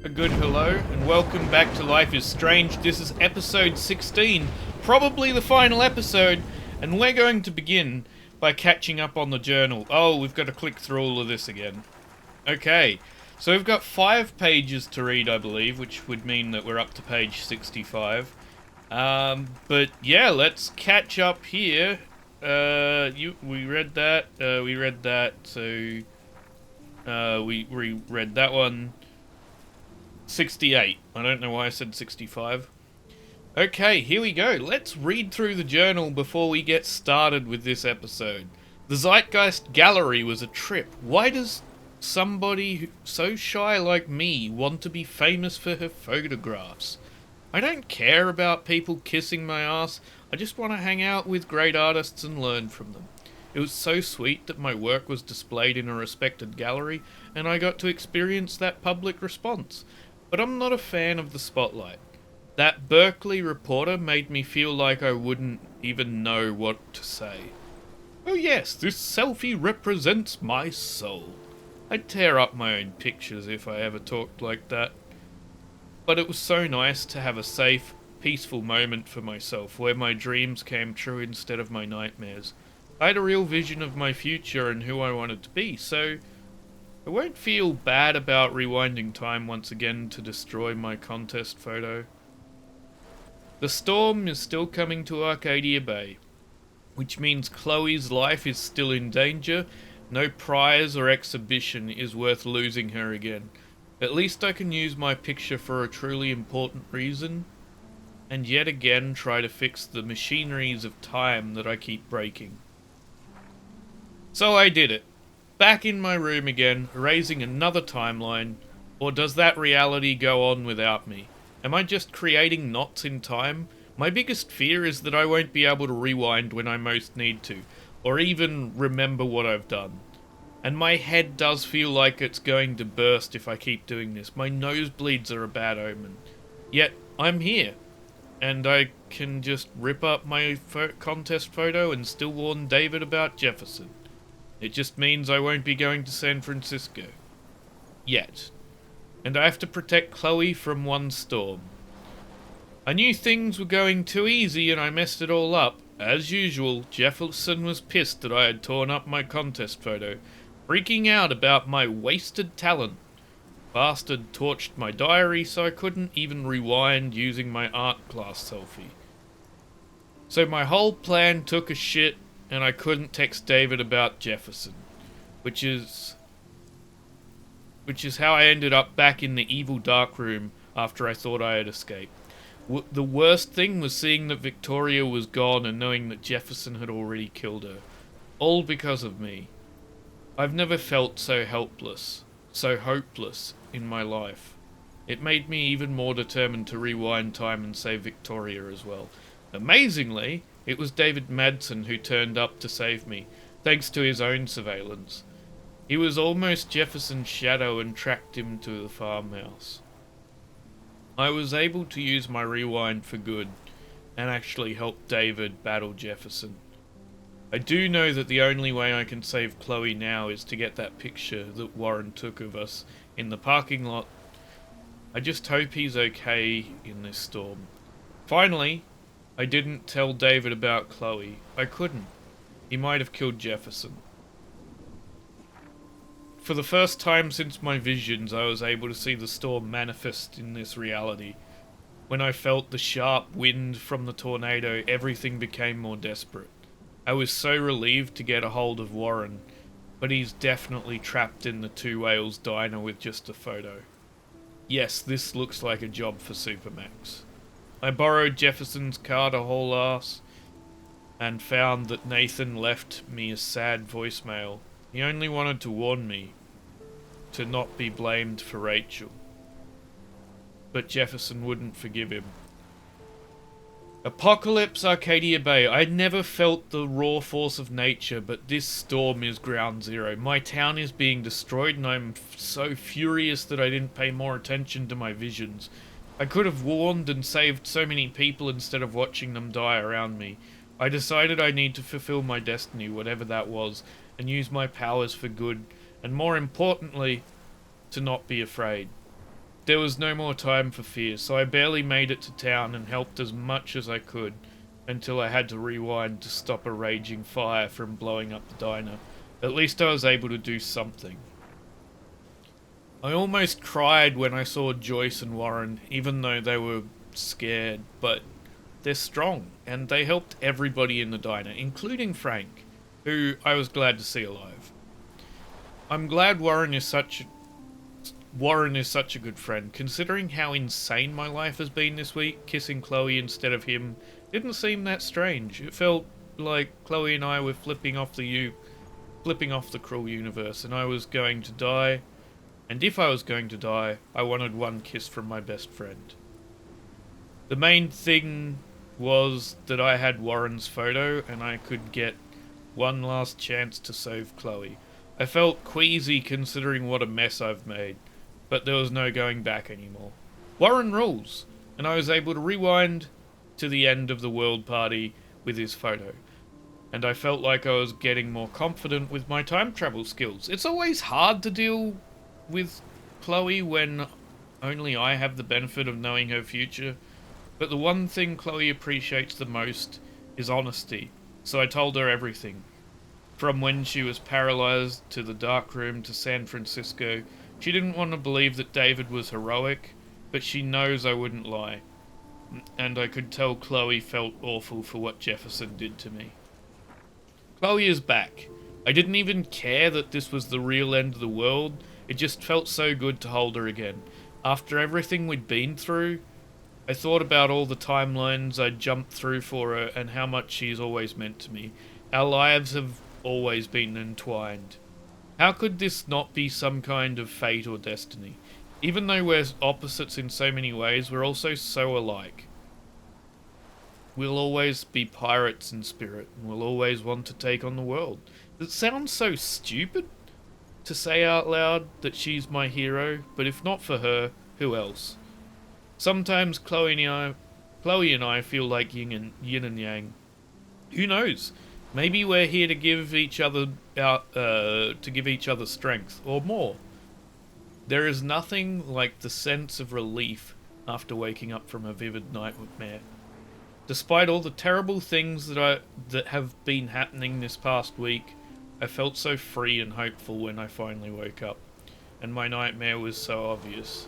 A good hello, and welcome back to Life is Strange. This is episode 16, probably the final episode, and we're going to begin by catching up on the journal. Oh, we've got to click through all of this again. Okay, so we've got 5 pages to read, I believe, which would mean that we're up to page 65. But yeah, let's catch up here. We read that, so we reread that one. 68. I don't know why I said 65. Okay, here we go. Let's read through the journal before we get started with this episode. The Zeitgeist Gallery was a trip. Why does somebody so shy like me want to be famous for her photographs? I don't care about people kissing my ass. I just want to hang out with great artists and learn from them. It was so sweet that my work was displayed in a respected gallery, and I got to experience that public response. But I'm not a fan of the spotlight. That Berkeley reporter made me feel like I wouldn't even know what to say. Oh yes, this selfie represents my soul. I'd tear up my own pictures if I ever talked like that. But it was so nice to have a safe, peaceful moment for myself where my dreams came true instead of my nightmares. I had a real vision of my future and who I wanted to be, so I won't feel bad about rewinding time once again to destroy my contest photo. The storm is still coming to Arcadia Bay, which means Chloe's life is still in danger. No prize or exhibition is worth losing her again. At least I can use my picture for a truly important reason, and yet again try to fix the machineries of time that I keep breaking. So I did it. Back in my room again, erasing another timeline. Or does that reality go on without me? Am I just creating knots in time? My biggest fear is that I won't be able to rewind when I most need to, or even remember what I've done. And my head does feel like it's going to burst if I keep doing this. My nosebleeds are a bad omen. Yet, I'm here. And I can just rip up my contest photo and still warn David about Jefferson. It just means I won't be going to San Francisco. Yet. And I have to protect Chloe from one storm. I knew things were going too easy and I messed it all up. As usual, Jefferson was pissed that I had torn up my contest photo, freaking out about my wasted talent. Bastard torched my diary so I couldn't even rewind using my art class selfie. So my whole plan took a shit, and I couldn't text David about Jefferson, which is how I ended up back in the evil dark room after I thought I had escaped. The worst thing was seeing that Victoria was gone and knowing that Jefferson had already killed her. All because of me. I've never felt so helpless, so hopeless in my life. It made me even more determined to rewind time and save Victoria as well. Amazingly, it was David Madsen who turned up to save me, thanks to his own surveillance. He was almost Jefferson's shadow and tracked him to the farmhouse. I was able to use my rewind for good, and actually help David battle Jefferson. I do know that the only way I can save Chloe now is to get that picture that Warren took of us in the parking lot. I just hope he's okay in this storm. Finally, I didn't tell David about Chloe. I couldn't. He might have killed Jefferson. For the first time since my visions, I was able to see the storm manifest in this reality. When I felt the sharp wind from the tornado, everything became more desperate. I was so relieved to get a hold of Warren, but he's definitely trapped in the Two Whales diner with just a photo. Yes, this looks like a job for Supermax. I borrowed Jefferson's car to haul ass, and found that Nathan left me a sad voicemail. He only wanted to warn me to not be blamed for Rachel. But Jefferson wouldn't forgive him. Apocalypse Arcadia Bay. I never felt the raw force of nature, but this storm is ground zero. My town is being destroyed and I'm so furious that I didn't pay more attention to my visions. I could have warned and saved so many people instead of watching them die around me. I decided I need to fulfill my destiny, whatever that was, and use my powers for good, and more importantly, to not be afraid. There was no more time for fear, so I barely made it to town and helped as much as I could until I had to rewind to stop a raging fire from blowing up the diner. At least I was able to do something. I almost cried when I saw Joyce and Warren, even though they were scared, but they're strong, and they helped everybody in the diner, including Frank, who I was glad to see alive. I'm glad Warren is such a good friend, considering how insane my life has been this week. Kissing Chloe instead of him didn't seem that strange. It felt like Chloe and I were flipping off the cruel universe, and I was going to die. And if I was going to die, I wanted one kiss from my best friend. The main thing was that I had Warren's photo, and I could get one last chance to save Chloe. I felt queasy considering what a mess I've made, but there was no going back anymore. Warren rules, and I was able to rewind to the end of the world party with his photo. And I felt like I was getting more confident with my time travel skills. It's always hard to deal with Chloe when only I have the benefit of knowing her future, but the one thing Chloe appreciates the most is honesty, so I told her everything. From when she was paralyzed to the dark room to San Francisco, she didn't want to believe that David was heroic, but she knows I wouldn't lie. And I could tell Chloe felt awful for what Jefferson did to me. Chloe is back. I didn't even care that this was the real end of the world. It just felt so good to hold her again. After everything we'd been through, I thought about all the timelines I'd jumped through for her and how much she's always meant to me. Our lives have always been entwined. How could this not be some kind of fate or destiny? Even though we're opposites in so many ways, we're also so alike. We'll always be pirates in spirit, and we'll always want to take on the world. It sounds so stupid to say out loud that she's my hero, but if not for her, who else? Sometimes Chloe and I feel like yin and yang. Who knows? Maybe we're here to give each other strength, or more. There is nothing like the sense of relief after waking up from a vivid nightmare. Despite all the terrible things that have been happening this past week, I felt so free and hopeful when I finally woke up, and my nightmare was so obvious.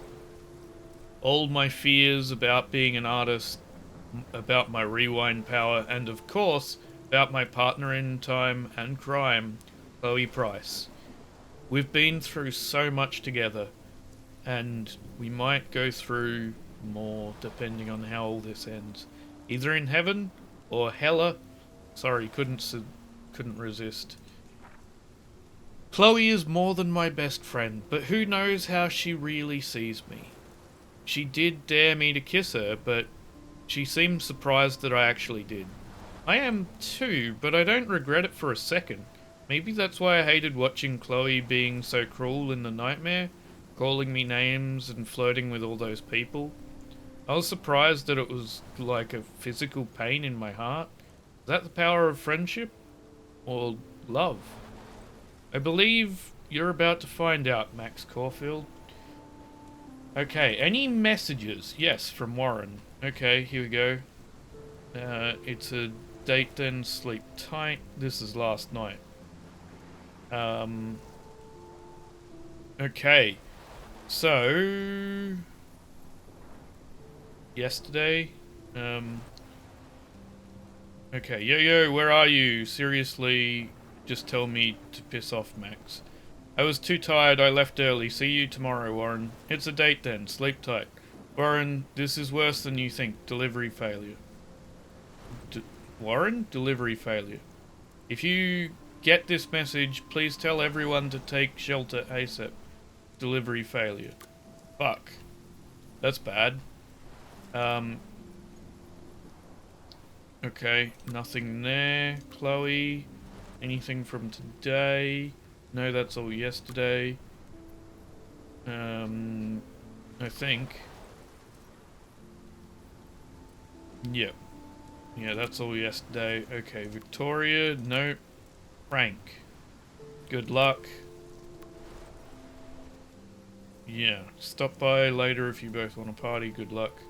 All my fears about being an artist, about my rewind power, and of course, about my partner in time and crime, Chloe Price. We've been through so much together, and we might go through more depending on how all this ends. Either in heaven or hella. Sorry, couldn't resist. Chloe is more than my best friend, but who knows how she really sees me. She did dare me to kiss her, but she seemed surprised that I actually did. I am too, but I don't regret it for a second. Maybe that's why I hated watching Chloe being so cruel in the nightmare, calling me names and flirting with all those people. I was surprised that it was like a physical pain in my heart. Is that the power of friendship? Or love? I believe you're about to find out, Max Caulfield. Okay, any messages? Yes, from Warren. Okay, here we go. It's a date then, sleep tight. This is last night. Okay. So... yesterday. Okay, yo, where are you? Seriously, just tell me to piss off, Max. I was too tired, I left early. See you tomorrow, Warren. It's a date then, sleep tight. Warren, this is worse than you think. Delivery failure. Warren? Delivery failure. If you get this message, please tell everyone to take shelter ASAP. Delivery failure. Fuck. That's bad. Okay, nothing there. Chloe, anything from today? No, that's all yesterday. I think. Yep. Yeah, that's all yesterday. Okay, Victoria, no. Frank. Good luck. Yeah, stop by later if you both want to party. Good luck.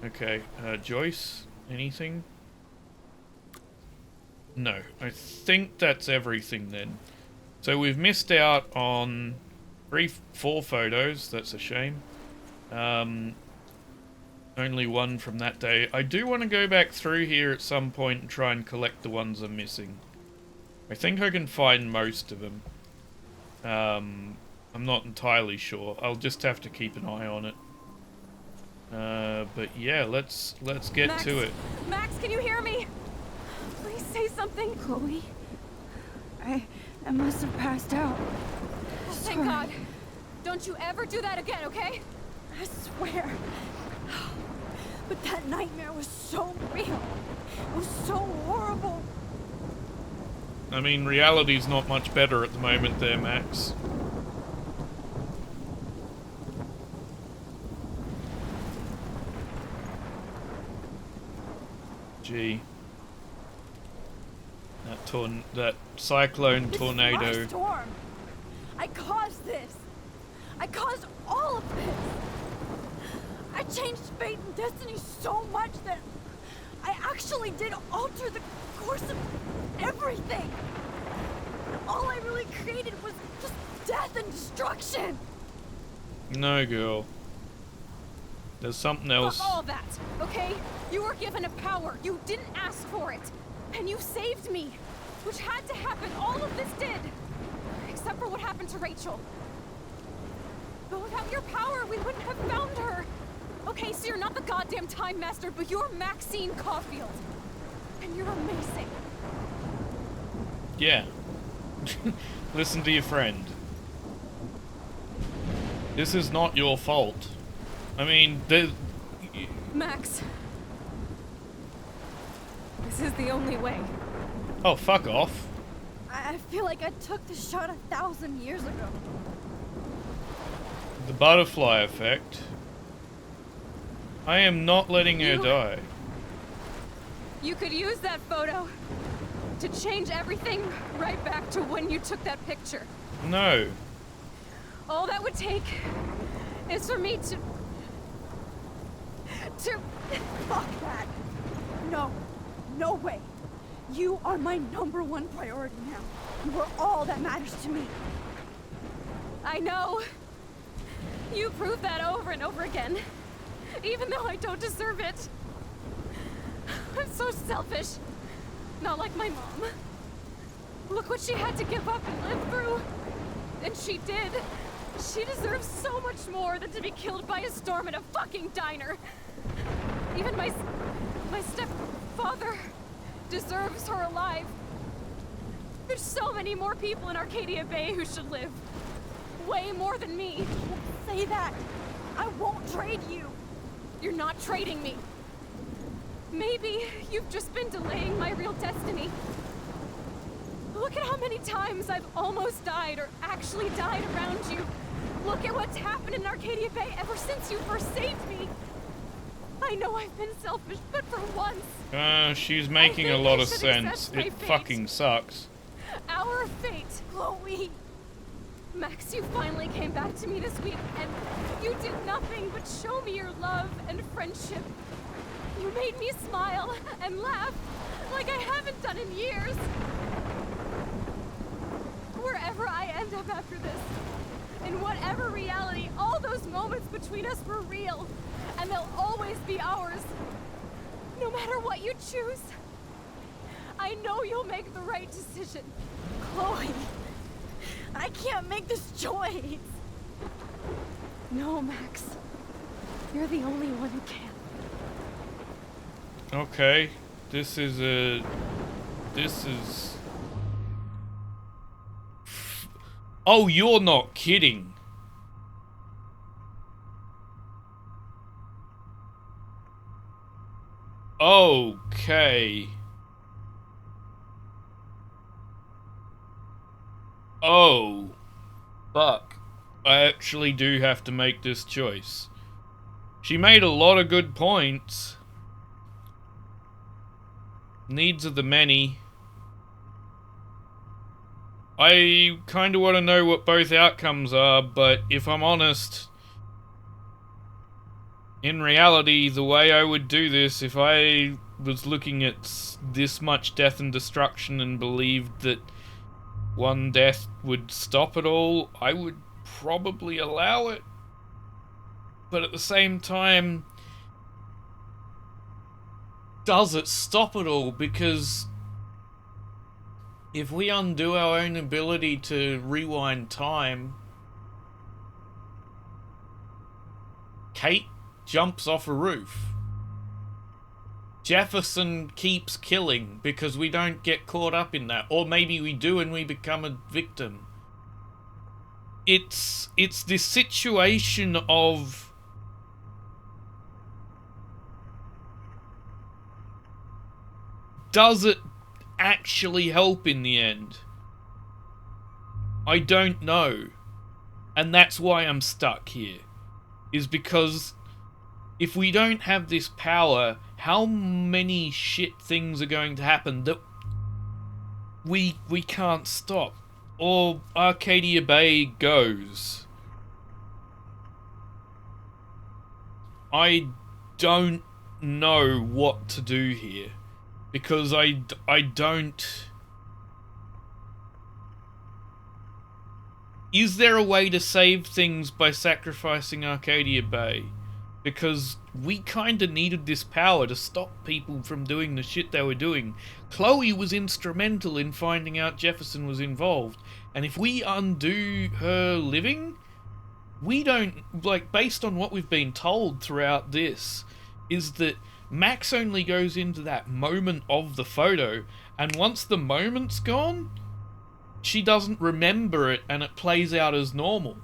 Okay, Joyce, anything? No, I think that's everything then. So we've missed out on 4 photos. That's a shame. Only one from that day. I do want to go back through here at some point and try and collect the ones I'm missing. I think I can find most of them. I'm not entirely sure. I'll just have to keep an eye on it. But yeah, let's get Max, to it. Max, can you hear me? Please say something. Chloe, I must have passed out. Oh, thank God. Don't you ever do that again, okay? I swear. But that nightmare was so real. It was so horrible. I mean, reality's not much better at the moment there, Max. Gee. That cyclone tornado. This is my storm. I caused this. I caused all of this. I changed fate and destiny so much that I actually did alter the course of everything. All I really created was just death and destruction. No, girl. There's something else. Fuck all of that, okay? You were given a power. You didn't ask for it. And you saved me. Which had to happen. All of this did. Except for what happened to Rachel. But without your power, we wouldn't have found her. Okay, so you're not the goddamn Time Master, but you're Maxine Caulfield. And you're amazing. Yeah. Listen to your friend. This is not your fault. I mean, Max. This is the only way. Oh, fuck off. I feel like I took the shot 1,000 years ago. The butterfly effect. I am not letting her die. You could use that photo to change everything right back to when you took that picture. No. All that would take is for me to... Fuck that. No. No way. You are my #1 priority now. You are all that matters to me. I know. You prove that over and over again. Even though I don't deserve it. I'm so selfish. Not like my mom. Look what she had to give up and live through. And she did. She deserves so much more than to be killed by a storm in a fucking diner. Even my stepfather deserves her alive. There's so many more people in Arcadia Bay who should live. Way more than me. Don't say that. I won't trade you. You're not trading me. Maybe you've just been delaying my real destiny. Look at how many times I've almost died or actually died around you. Look at what's happened in Arcadia Bay ever since you first saved me. I know I've been selfish, but for once... she's making a lot of should sense. accept my It fate. fucking sucks. Our fate. Chloe. Max, you finally came back to me this week, and you did nothing but show me your love and friendship. You made me smile and laugh like I haven't done in years. Wherever I end up after this, in whatever reality, all those moments between us were real, and they'll always be ours. No matter what you choose, I know you'll make the right decision. Chloe. I can't make this choice. No, Max. You're the only one who can. Okay. This is... Oh, you're not kidding. Okay. Oh. Fuck. I actually do have to make this choice. She made a lot of good points. Needs of the many. I kind of want to know what both outcomes are, but if I'm honest, in reality, the way I would do this, if I was looking at this much death and destruction and believed that one death would stop it all, I would probably allow it. But at the same time, does it stop it all? Because if we undo our own ability to rewind time, Kate jumps off a roof. Jefferson keeps killing because we don't get caught up in that. Or maybe we do and we become a victim. It's this situation of... does it actually help in the end? I don't know. And that's why I'm stuck here. Is because if we don't have this power, how many shit things are going to happen that we can't stop? Or Arcadia Bay goes. I don't know what to do here. Because I don't... Is there a way to save things by sacrificing Arcadia Bay? Because we kinda needed this power to stop people from doing the shit they were doing. Chloe was instrumental in finding out Jefferson was involved. And if we undo her living, we don't... like, based on what we've been told throughout this, is that Max only goes into that moment of the photo, and once the moment's gone, she doesn't remember it and it plays out as normal.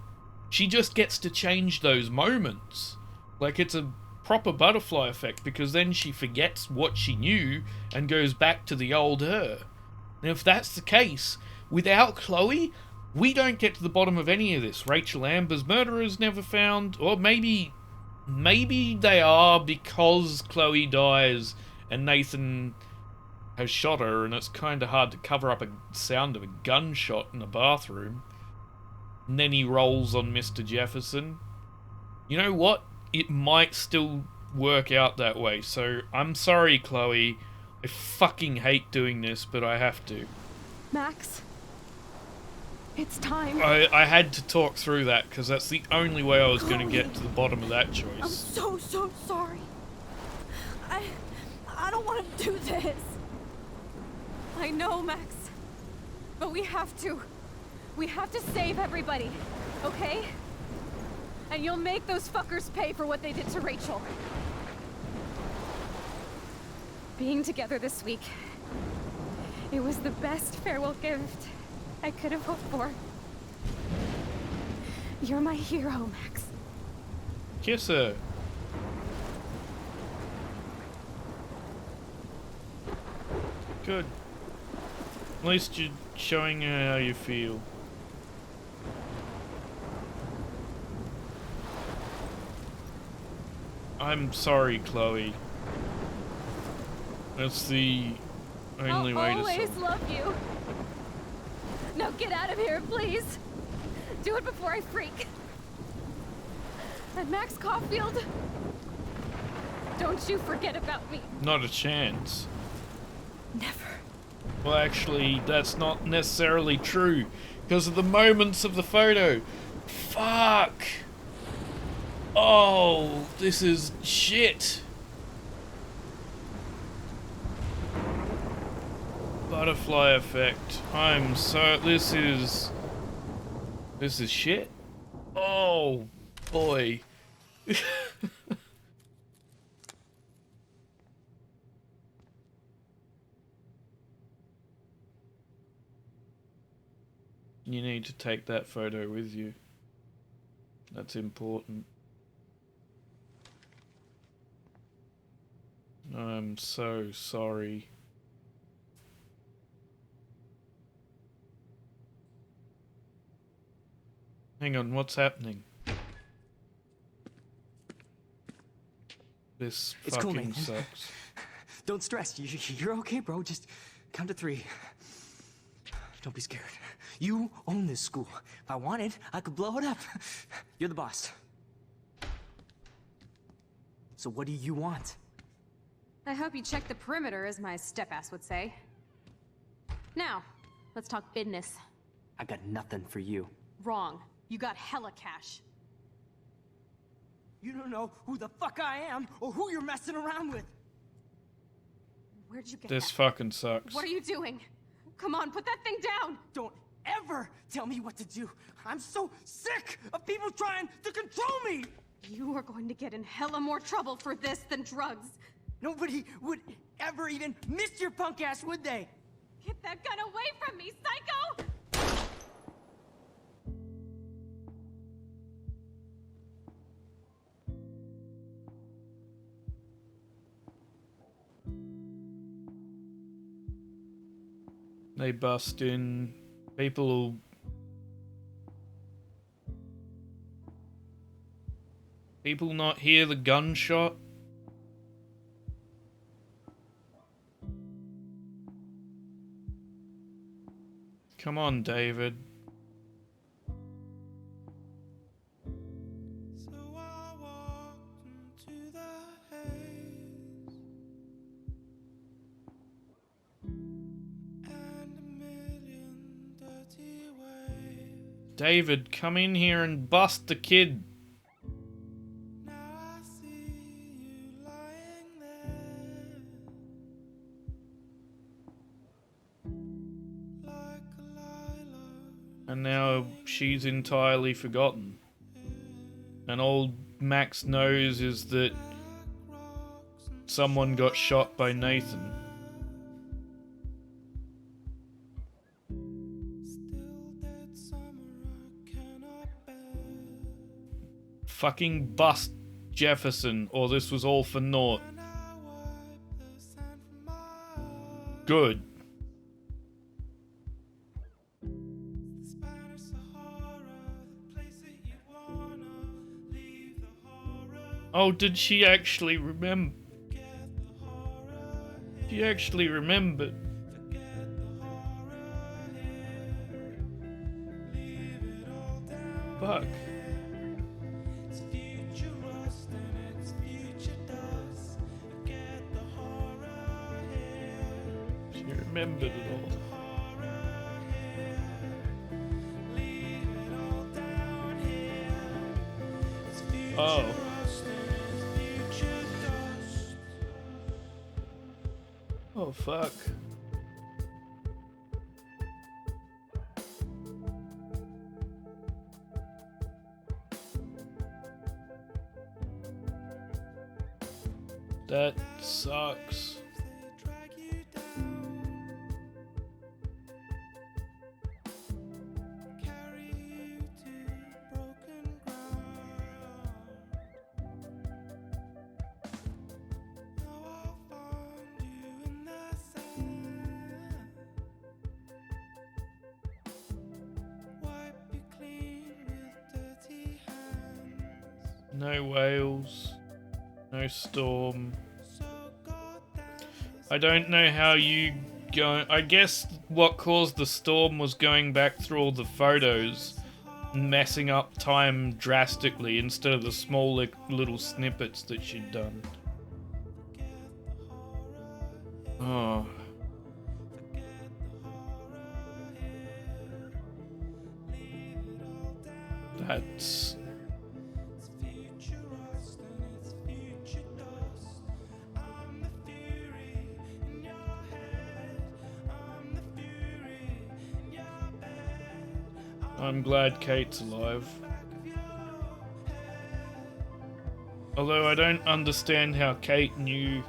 She just gets to change those moments. Like, it's a proper butterfly effect, because then she forgets what she knew and goes back to the old her. And if that's the case, without Chloe, we don't get to the bottom of any of this. Rachel Amber's murderer is never found, or maybe they are because Chloe dies and Nathan has shot her, and it's kind of hard to cover up a sound of a gunshot in a bathroom. And then he rolls on Mr. Jefferson. You know what? It might still work out that way. So I'm sorry, Chloe. I fucking hate doing this, but I have to. Max, it's time. I had to talk through that, because that's the only way I was going to get to the bottom of that choice. I'm so sorry. I don't want to do this. I know, Max. But we have to. We have to save everybody, okay? And you'll make those fuckers pay for what they did to Rachel. Being together this week, it was the best farewell gift I could have hoped for. You're my hero, Max. Kiss her. Good. At least you're showing her how you feel. I'm sorry, Chloe. That's the only way to I'll always solve. love you. Now get out of here, please. Do it before I freak. And Max Caulfield, don't you forget about me. Not a chance. Never. Well, actually, that's not necessarily true, because of the moments of the photo. Fuck! Oh, this is shit. Butterfly effect. I'm so... This is shit. Oh, boy. You need to take that photo with you. That's important. I'm so sorry. Hang on, what's happening? This It's fucking cool, man. sucks. Don't stress. You're okay, bro. Just count to 3. Don't be scared. You own this school. If I wanted, I could blow it up. You're the boss. So what do you want? I hope you check the perimeter, as my step-ass would say. Now, let's talk business. I got nothing for you. Wrong. You got hella cash. You don't know who the fuck I am or who you're messing around with. Where'd you get This that? fucking sucks. What are you doing? Come on, put that thing down! Don't ever tell me what to do. I'm so sick of people trying to control me. You are going to get in hella more trouble for this than drugs. Nobody would ever even miss your punk ass, would they? Get that gun away from me, psycho! They bust in. People will... People not hear the gunshot? Come on, David. So I walked into the haze, and a million dirty waves. David, come in here and bust the kid. Now I see you lying there, like a lilac. And now she's entirely forgotten. And all Max knows is that someone got shot by Nathan. Still dead summer I cannot bear. Fucking bust Jefferson, or this was all for naught. And I wipe the sand from my eyes. Good. The Spanish Sahara, the place that you'd wanna leave the horror, Oh, did she actually remember? get the horror here, She actually remembered. forget the horror here, leave it all down. Fuck. It's future rust and it's future dust, forget the horror here, She remembered it all. horror here, leave it all down here. It's future Oh. rust and it's future dust. Oh, fuck. That sucks. They drag you down, carry you to broken ground. Now I'll find you in the sand, wipe you clean with dirty hands. No whales. No storm. So goddamn I don't know how you go. I guess what caused the storm was going back through all the photos, messing up time drastically instead of the small little snippets that she'd done. Oh. That's... future rust and it's future dust. I'm the fury in your head. I'm the fury in your bed. I'm glad Kate's alive. Although I don't understand how Kate knew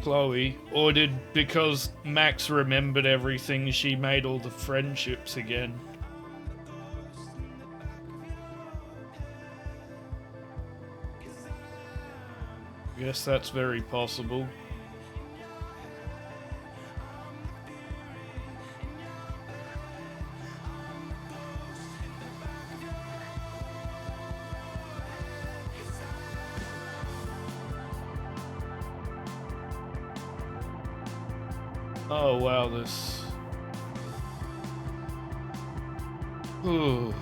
Chloe, or did because Max remembered everything, she made all the friendships again. Guess that's very possible. Oh wow, this... Ooh.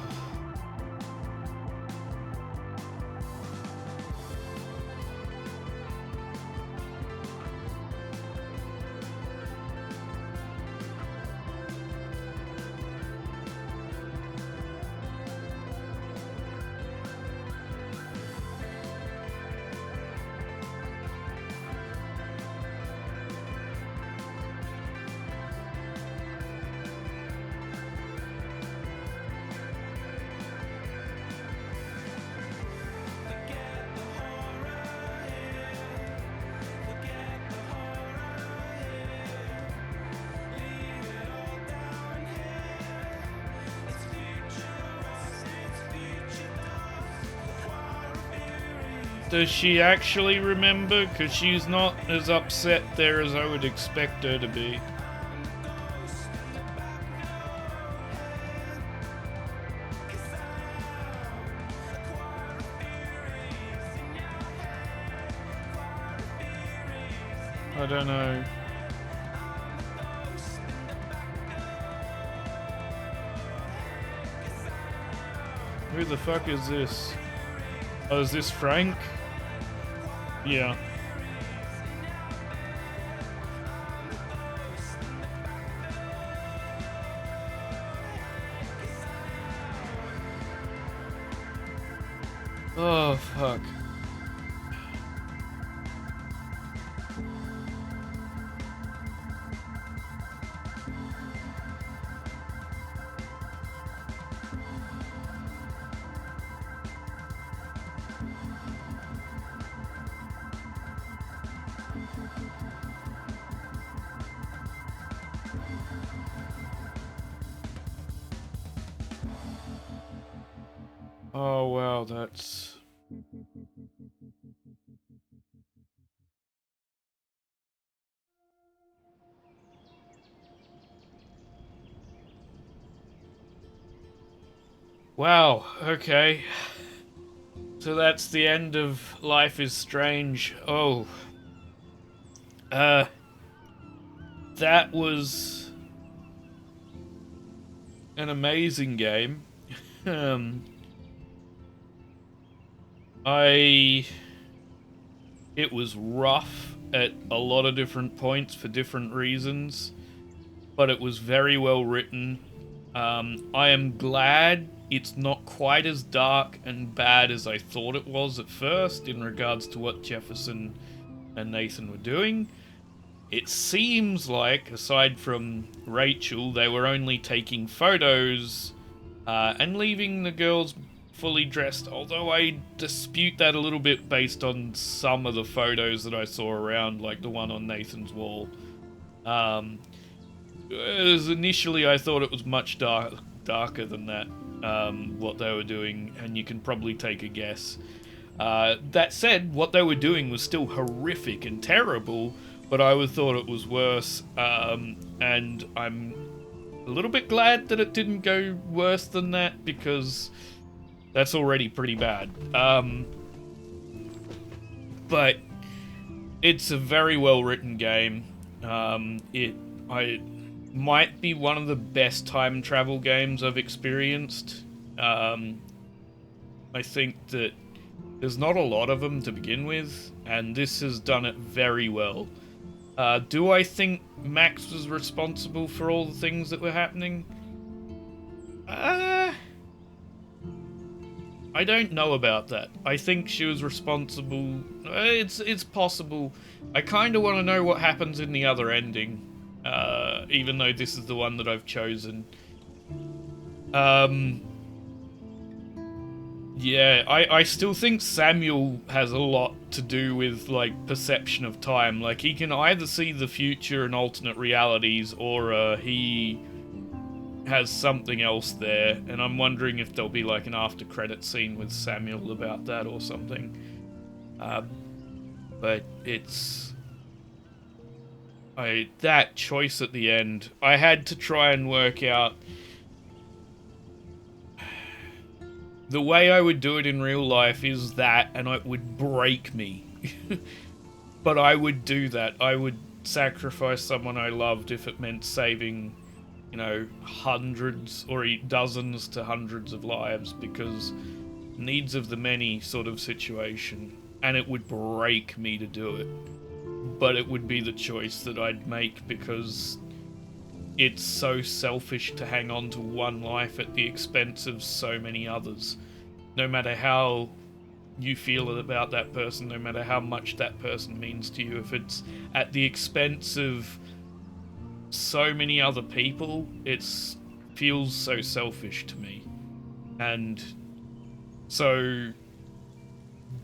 Does she actually remember? Because she's not as upset there as I would expect her to be. I don't know. Who the fuck is this? Oh, is this Frank? Yeah. Oh, fuck. Oh, wow, that's... Wow, okay. So that's the end of Life is Strange. Oh. That was an amazing game. um, It was rough at a lot of different points for different reasons, but it was very well written. I am glad it's not quite as dark and bad as I thought it was at first in regards to what Jefferson and Nathan were doing. It seems like, aside from Rachel, they were only taking photos and leaving the girls fully dressed, although I dispute that a little bit based on some of the photos that I saw around, like the one on Nathan's wall. As initially I thought it was much darker than that, what they were doing, and you can probably take a guess. That said, what they were doing was still horrific and terrible, but I would thought it was worse, and I'm a little bit glad that it didn't go worse than that, because that's already pretty bad. But it's a very well written game. It might be one of the best time travel games I've experienced. I think that there's not a lot of them to begin with, and this has done it very well. Do I think Max was responsible for all the things that were happening? I don't know about that. I think she was responsible. It's possible. I kind of want to know what happens in the other ending, even though this is the one that I've chosen. Yeah, I still think Samuel has a lot to do with, like, perception of time. Like, he can either see the future and alternate realities, or he has something else there, and I'm wondering if there'll be, like, an after-credit scene with Samuel about that or something. But it's... that choice at the end, I had to try and work out the way I would do it in real life is that, and it would break me. But I would do that. I would sacrifice someone I loved if it meant saving you know, hundreds or dozens to hundreds of lives, because needs of the many sort of situation, and it would break me to do it. But it would be the choice that I'd make, because it's so selfish to hang on to one life at the expense of so many others. No matter how you feel about that person, no matter how much that person means to you, if it's at the expense of so many other people, it feels so selfish to me. And so,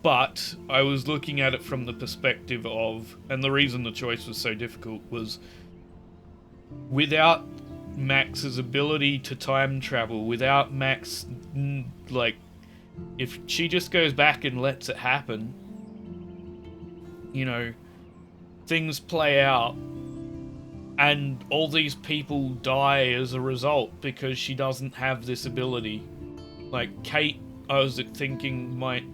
but I was looking at it from the perspective of, and the reason the choice was so difficult was, without Max's ability to time travel, without Max, like, if she just goes back and lets it happen, you know, things play out, and all these people die as a result because she doesn't have this ability. Like, Kate, I was thinking, might,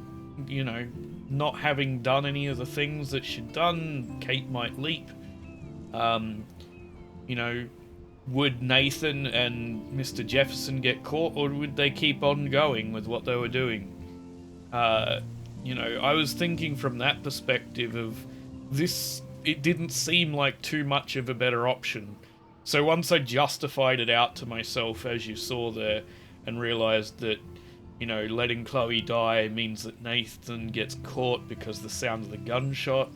you know, not having done any of the things that she'd done, Kate might leap. You know, would Nathan and Mr. Jefferson get caught, or would they keep on going with what they were doing? You know, I was thinking from that perspective of this, it didn't seem like too much of a better option. So once I justified it out to myself, as you saw there, and realized that, you know, letting Chloe die means that Nathan gets caught because the sound of the gunshot.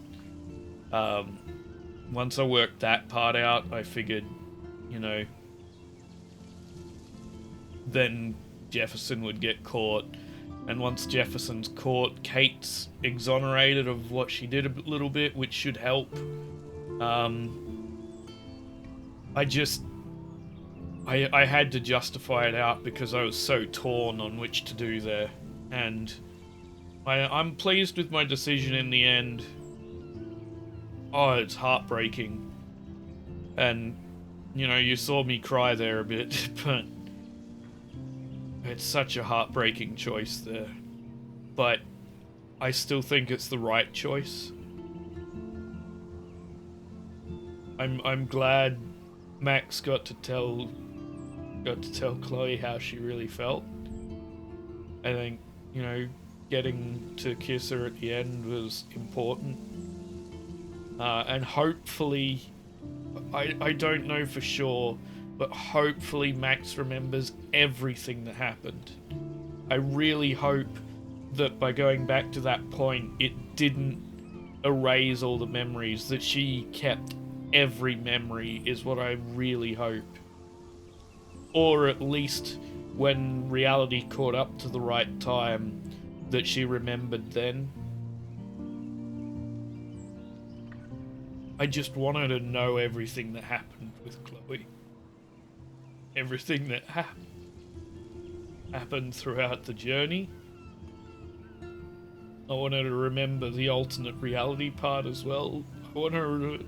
Once I worked that part out, I figured, you know, then Jefferson would get caught. And once Jefferson's caught, Kate's exonerated of what she did a little bit, which should help. I had to justify it out because I was so torn on which to do there. And I'm pleased with my decision in the end. Oh, it's heartbreaking. And, you know, you saw me cry there a bit, but it's such a heartbreaking choice there. But I still think it's the right choice. I'm glad Max got to tell Chloe how she really felt. I think, you know, getting to kiss her at the end was important. And hopefully, I don't know for sure, but hopefully Max remembers everything that happened. I really hope that by going back to that point, it didn't erase all the memories, that she kept every memory, is what I really hope. Or at least when reality caught up to the right time, that she remembered then. I just want her to know everything that happened with Chloe. Everything that happened throughout the journey. I want her to remember the alternate reality part as well. I want her to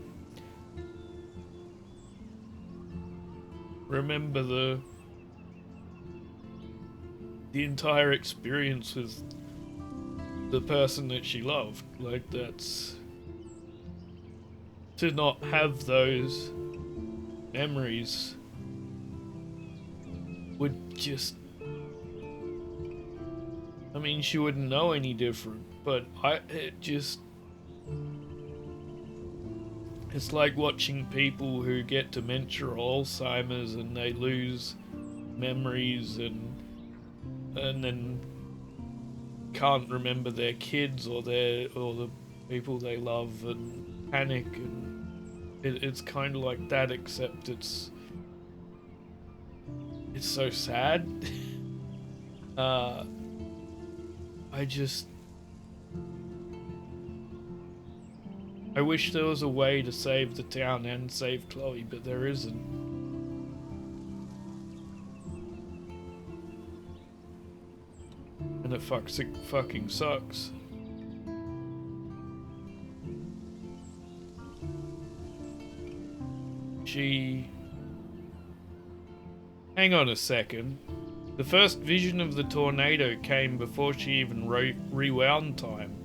remember the entire experience with the person that she loved. Like, that's... to not have those memories would just... I mean, she wouldn't know any different, but it's like watching people who get dementia or Alzheimer's and they lose memories and then can't remember their kids or the people they love and panic, and it's kind of like that, except it's so sad. I wish there was a way to save the town and save Chloe, but there isn't. And it fucking sucks. Hang on a second. The first vision of the tornado came before she even rewound time.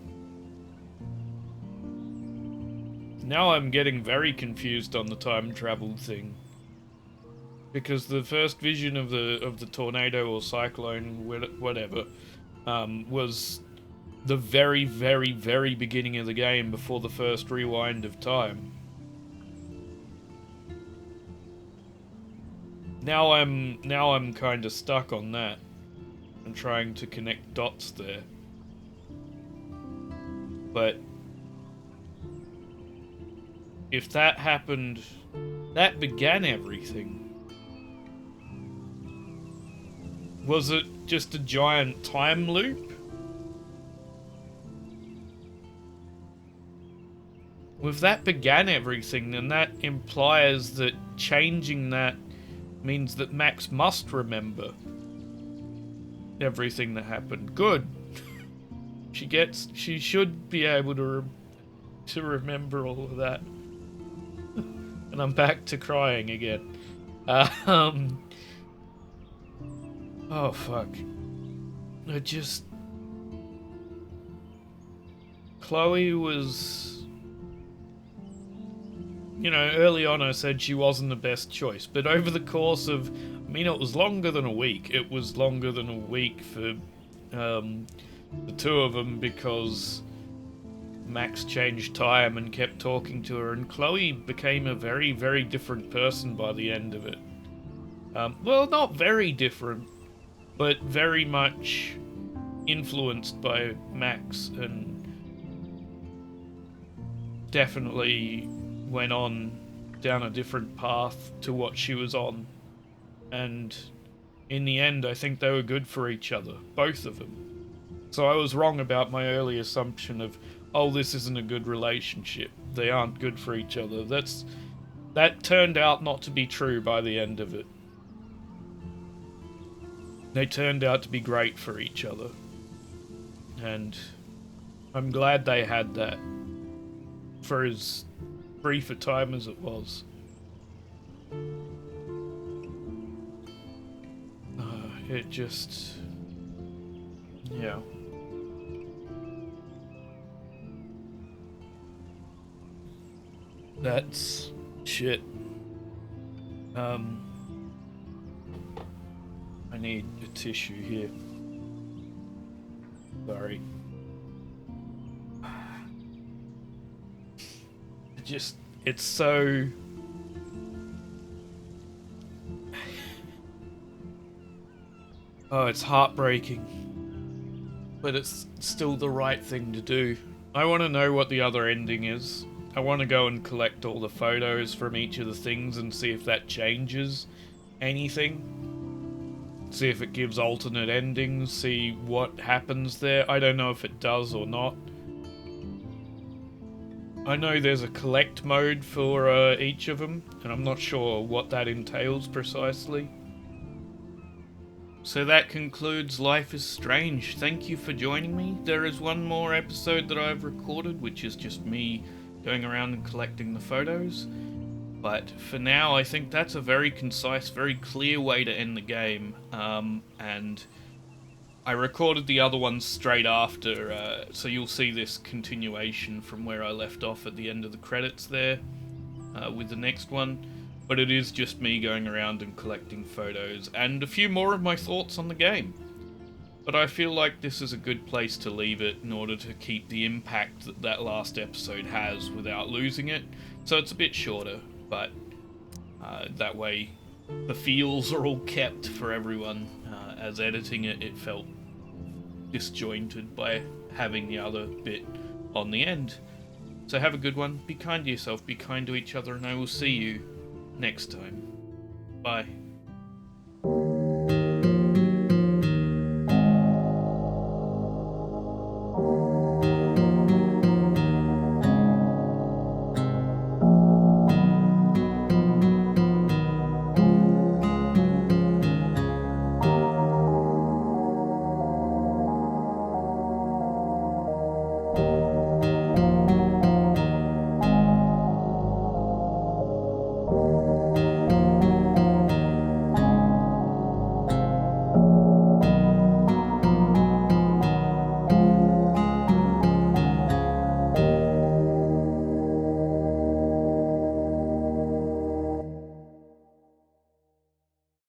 Now I'm getting very confused on the time travel thing. because the first vision of the tornado or cyclone, whatever, was the very, very, very beginning of the game before the first rewind of time. Now I'm kind of stuck on that. I'm trying to connect dots there. But if that happened, that began everything. Was it just a giant time loop? If that began everything, then that implies that changing that means that Max must remember everything that happened. Good. She should be able to remember all of that. And I'm back to crying again. Oh fuck. Chloe was... You know, early on I said she wasn't the best choice, but over the course of... I mean, it was longer than a week. It was longer than a week for the two of them because Max changed time and kept talking to her, and Chloe became a very, very different person by the end of it. Well, not very different, but very much influenced by Max, and definitely went on down a different path to what she was on. And in the end, I think they were good for each other, both of them. So I was wrong about my early assumption of, oh, this isn't a good relationship. They aren't good for each other. That turned out not to be true by the end of it. They turned out to be great for each other. And I'm glad they had that, for as brief a time as it was. It just... yeah. That's shit. I need a tissue here. Sorry. It's so... oh, it's heartbreaking. But it's still the right thing to do. I want to know what the other ending is. I want to go and collect all the photos from each of the things and see if that changes anything. See if it gives alternate endings, see what happens there. I don't know if it does or not. I know there's a collect mode for each of them, and I'm not sure what that entails precisely. So that concludes Life is Strange. Thank you for joining me. There is one more episode that I've recorded, which is just me going around and collecting the photos. But for now, I think that's a very concise, very clear way to end the game. And I recorded the other ones straight after, so you'll see this continuation from where I left off at the end of the credits there, with the next one. But it is just me going around and collecting photos, and a few more of my thoughts on the game. But I feel like this is a good place to leave it in order to keep the impact that that last episode has without losing it. So it's a bit shorter, but that way the feels are all kept for everyone. As editing it, it felt disjointed by having the other bit on the end. So have a good one, be kind to yourself, be kind to each other, and I will see you next time. Bye.